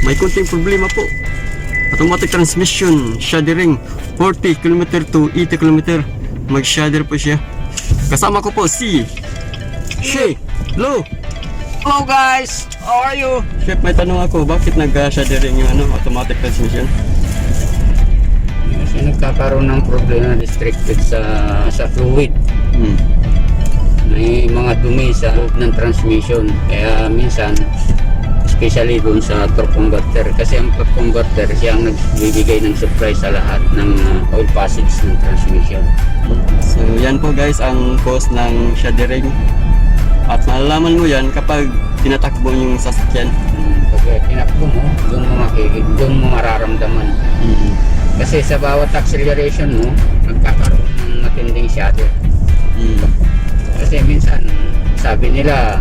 may kunting problema po. Automatic transmission, shadering 40 km to 80 km. Mag-shader po siya. Kasama ko po si Shay. Hello! Hello guys! How are you? Chef, may tanong ako, bakit nag-shadering yung automatic transmission? Kasi nagkakaroon ng problema restricted sa fluid. May mga dumi sa loob ng transmission. Kaya minsan, especially dun sa torque converter. Kasi ang torque converter siya ang nagbibigay ng supply sa lahat ng oil passage ng transmission. So yan po guys ang cause ng shadering. At malalaman mo yan kapag tinatakbo yung sasakyan. Pag tinakbo mo, doon mo mararamdaman. Kasi sa bawat acceleration mo, nagkakaroon ng matinding shudder. Kasi minsan, sabi nila,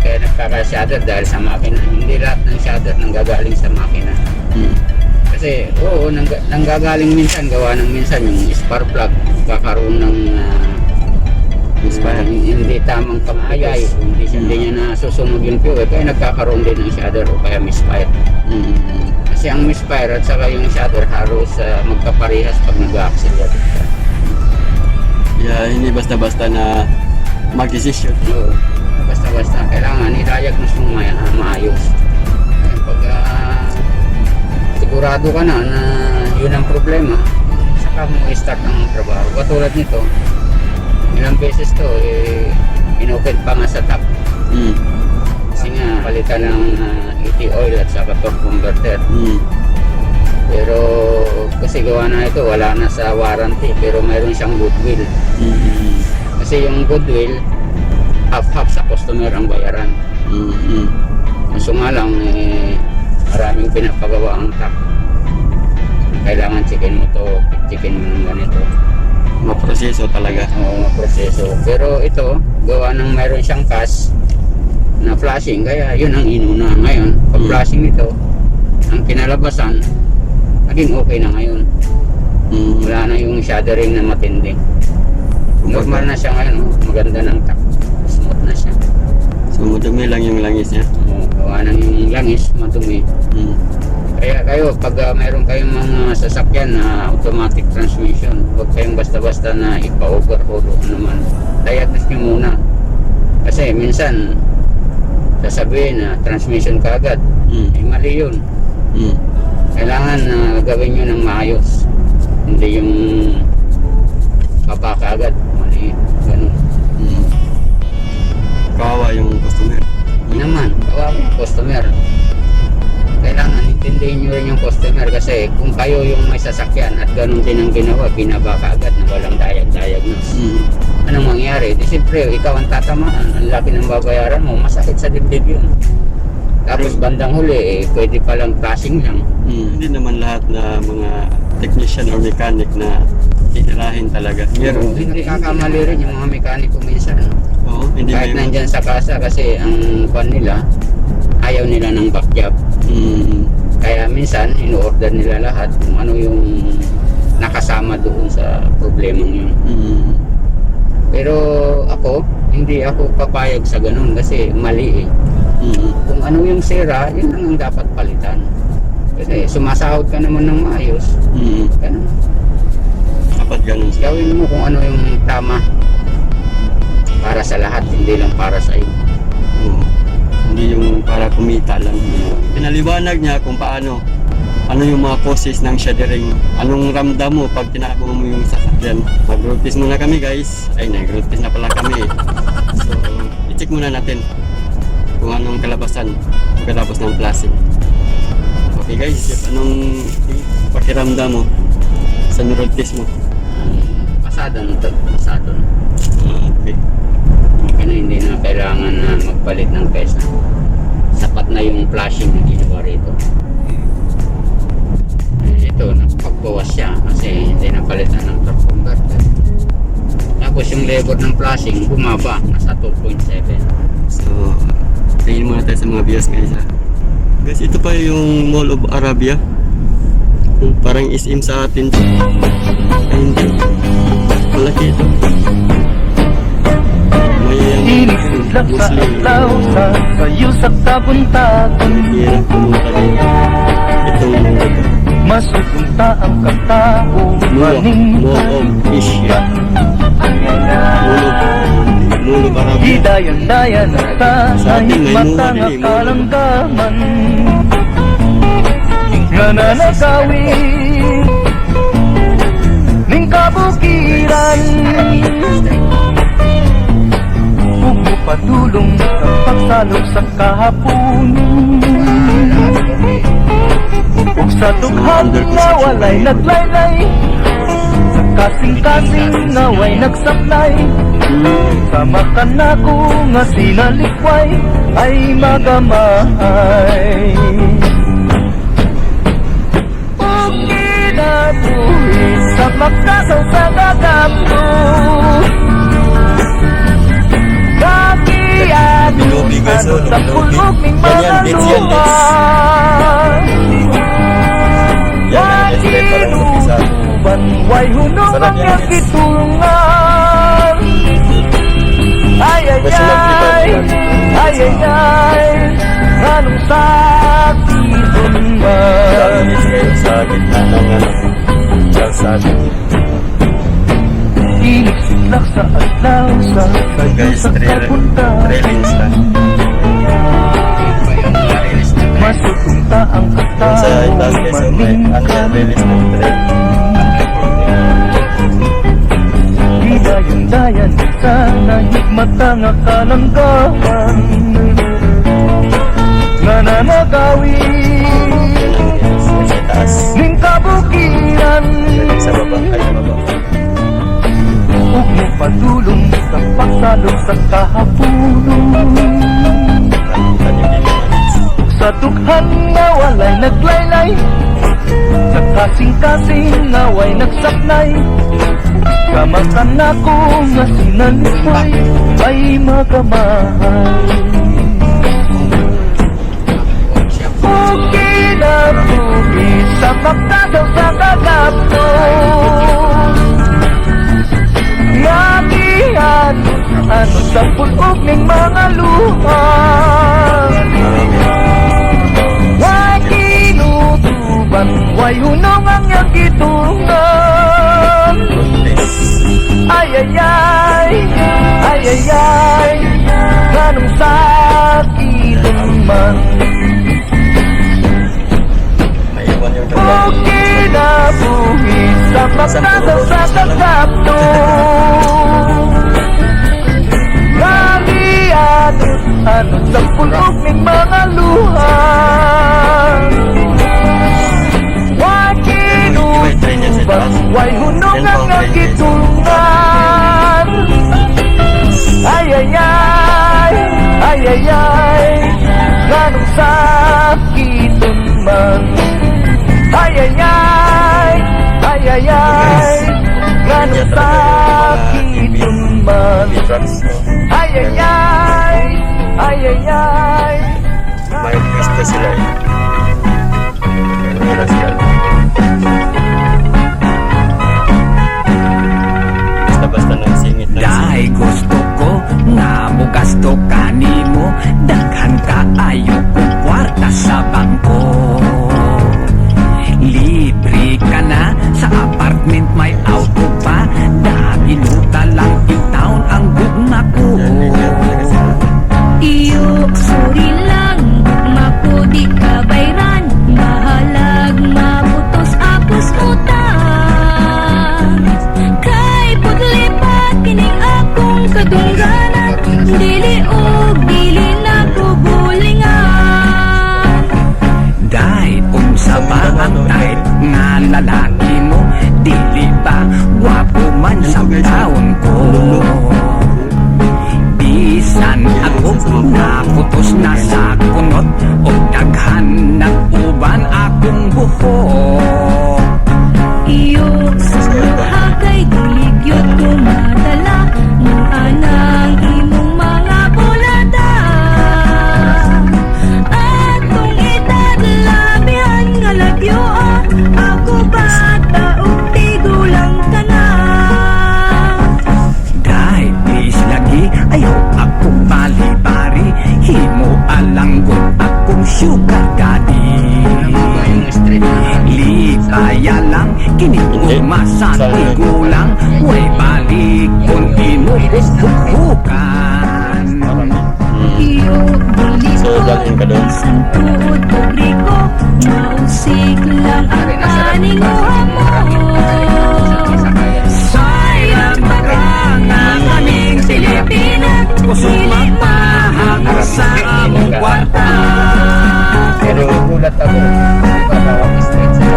kaya nagkaka-shudder dahil sa makina. Hindi lahat ng shudder nanggagaling sa makina. Kasi, oo, nanggagaling minsan, gawa ng minsan yung spark plug, kakaroon ng hindi tamang kamayay, hindi niya nasusunog yung fuel, kaya nagkakaroon din ng shudder o kaya misfire. Kasi ang misfire at saka yung shudder halos magkaparehas pag nag-accelerate ka. Yeah, hindi basta-basta na mag-decision. Basta-basta kailangan i-diagnose mo maayos. Pag sigurado ka na yun ang problema, saka mo i-start ang trabaho. Katulad nito, ilang beses to inopen pa nga sa top. Kasi nga palitan ng ET oil at saka torque converter. Pero kasi gawa na ito wala na sa warranty, pero mayroon siyang goodwill. Kasi yung goodwill half sa customer ang bayaran. Kaso nga lang maraming pinapagawa ang top. Kailangan checkin mo to, checkin mo ng ganito. Maproseso talaga. Oo, maproseso. Pero ito, gawa ng mayroon siyang cash na flashing, kaya yun ang inuna. Ngayon, pag flashing nito, ang kinalabasan, naging okay na ngayon. Wala na yung shuddering na matindi. Normal na siya ngayon, maganda ng tak. Smooth na siya. So, madumi lang yung langis niya. Oo, gawa ng yung langis, madumi. Kaya kayo, pag mayroon kayong mga sasakyan na automatic transmission, huwag kayong basta-basta na ipa-overhaul o naman. Diagnose nyo muna. Kasi minsan, sasabihin na transmission ka agad. Mali yun. Kailangan gawin nyo ng maayos. Hindi yung papa ka agad. Mali. Ganun. Kawawa yung customer. Hindi naman, kawawa yung customer. Kailangan intindihin nyo rin yung customer kasi kung kayo yung may sasakyan at ganun din ang ginawa, binaba ka agad na walang diagnose. Anong mangyari? Di siyempre, ikaw ang tatamaan, ang laki ng babayaran mo, masakit sa dibdib yun. Tapos bandang huli, pwede palang flashing lang. Hindi naman lahat na mga technician or mechanic na titirahin talaga. Meron. Hindi kakamali rin yung mga mekaniko minsan. Oo, hindi Kahit may nandyan sa kasa kasi ang pan nila, ayaw nila ng back job. Kaya minsan, in-order nila lahat kung ano yung nakasama doon sa problemang yun. Pero ako, hindi ako papayag sa ganun kasi mali eh. Kung ano yung sira, yun lang ang dapat palitan. Kasi sumasahod ka naman ng maayos. Ganun. Dapat ganun. Gawin mo kung ano yung tama para sa lahat, hindi lang para sa iyo. Hindi yung para kumita lang. Pinaliwanag niya kung paano, ano yung mga causes ng shuddering, anong ramdam mo pag tinakbo mo yung sasakyan. Mag-road test muna kami guys. Ay, nag-road test na pala kami. So, i-check muna natin kung anong kalabasan pagkatapos ng flashing. Okay guys, anong pakiramdam mo sa road test mo? Pasado na to, pasado na. Okay. Okay na, hindi na kailangan na magpalit ng pesa. Sapat na yung flashing na ginawa rito. Ito, nagpagbawas siya kasi hindi napalitan ng torque converter. Tapos yung lever ng flashing bumaba, nasa 2.7. So, tingin muna tayo sa mga bias guys ha. Guys, ito pa yung Mall of Arabia. Parang SM sa atin. Ay, hindi. Malaki ito. Inisip lang sa Muslim. adlaw sa kayo sa kabuntagon. Hirap pumunta dito. katao maning Moog fish yan. Mulo para Hidayan-dayan sa Sa atin, may mata muwa nga din, kalanggaman nga nanagawi ning kabukiran ug padulong ang pagsalog sa kahaponon ug sa dughan nga walay naglaylay sa kasing-kasing nga way nagsaplay sama ka na ko nga sinalikway ay magamahay ug kinabuhi sa magkasaw sa gagapto kakiyan Binubi, guys, ano oh, sa binubi. pulog ning Yan, mga yan, bits yan, bits. luha Yan, yan, parang umpisa. Way hunong Sarap ang yan, iyang bits. kitulungan ay ay Basta lang, ay bits. ay ay ay anong sakitun man Miss kayo sa gitna ng kalsada. Inisilak sa adlaw sa Guys, sa kapunta trailings lang. masusunta ang Sa katao itaas guys, so may release ng trail. Hidayan-dayan sa nahigmata nga kalanggaman nga nanagawi Sa taas. ning kabukiran Sa baba, ay baba. ug padulong sa pagsalog sa kahaponon sa dughan nga walay naglaylay sa kasing-kasing nga way nagsaplay kamakan ako nga sinalipay ay magamahay o kinabuhi sa magkasaw sa kagapto yakihan ano sa pulog ning mga luha way kinutuban way hunong ang iyang gitungan ay ay ay ay ay ay ganong sakitun man May iwan yung o kinabuhi sa magkasaw sa kagapto Kalian ano sa pulog ning mga luha way kinutuban way hunong ang iyang gitungan ay ay ay ay ay ay ganong sakitun man ay ay ay ay ay ay ganong sakitun man trucks. ay ay ay ay ay ay May pwesto sila eh. Meron sila. Basta-basta nang singit ng Dahil gusto ko nga bukas to kanimo daghan ka ayo ko kwarta sa bangko libre ka na sa apartment may auto pa daginuta lang in town ang gugma ko Iyo, sorry lang, mapudi ka bayran, mahalag mabutos apos utang. Kay putlipat kining akong kadungganan, dili og dili na gugulingan. dahil unsa ba ang type nga lalaki mo dili ba gwapo man sa taon ko bisan ako naputos na sa kunot o daghan ng uban akong buhok Iyo, suha kay diligyot kumadala, nung anang imong mga bulada. Atong itadlabihan nga lagyo ako bata ug tigulang ka na. dahil is lagi ayaw ako bali-bari himo alanggot akong sugar daddy Yung street na Kaya lang kinigugma sa tigulang, way balik kung inububukan. Iyo So, dalhin ka doon. Isang tuod pobre ko Mausik lang ang paninguhan mo Sayang baga nga kaming Pilipina Kusog magmahal sa among kwarta. Pero gulat ako, di ba bawat street sa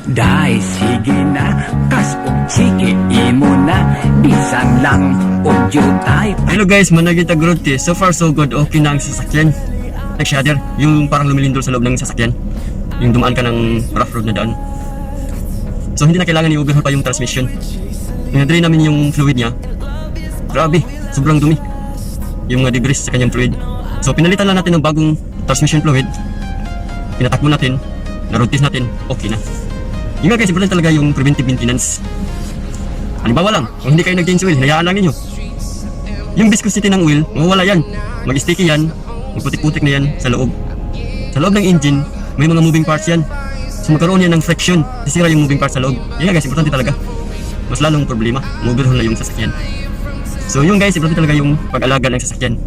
Dai sige na, kas og chiki imo na, bisan lang og jutay. Hello guys, managita Grote. So far so good, okay na ang sasakyan. Like shader, yung parang lumilindol sa loob ng sasakyan. Yung dumaan ka ng rough road na daan. So hindi na kailangan i-overhaul pa yung transmission. Pinadrain namin yung fluid niya. Grabe, sobrang dumi. Yung mga debris sa kanyang fluid. So pinalitan lang natin ng bagong transmission fluid. Pinatakbo natin, na-road test natin, okay na. Yung nga guys, importante talaga yung preventive maintenance. Halimbawa lang, kung hindi kayo nag-change oil, hayaan lang ninyo. Yung viscosity ng oil, mawawala yan. Mag-sticky yan, magputik-putik na yan sa loob. Sa loob ng engine, may mga moving parts yan. So magkaroon yan ng friction, sisira yung moving parts sa loob. Yan nga guys, importante talaga. Mas lalong problema, overhaul na yung sasakyan. So yung guys, importante talaga yung pag-alaga ng sasakyan.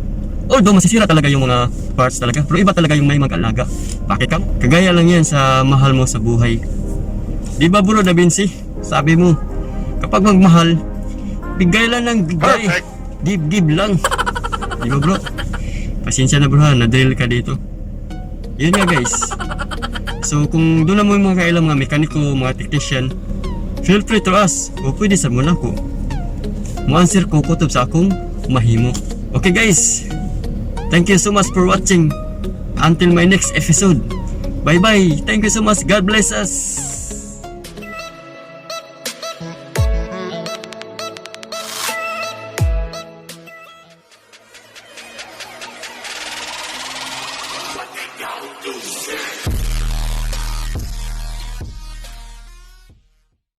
Although masisira talaga yung mga parts talaga, pero iba talaga yung may mag-alaga. Bakit ka? Kagaya lang yan sa mahal mo sa buhay. Di ba bro Da Vinci? Sabi mo, kapag magmahal, bigay lang ng bigay. Give lang. Di ba bro? Pasensya na bro ha, na-drill ka dito. Yun nga guys. So kung doon na mo yung mga kailang mga mekaniko, mga technician, feel free to ask. O pwede sa muna ko. Mo-answer ko kutob sa akong mahimo. Okay guys. Thank you so much for watching. Until my next episode. Bye bye. Thank you so much. God bless us.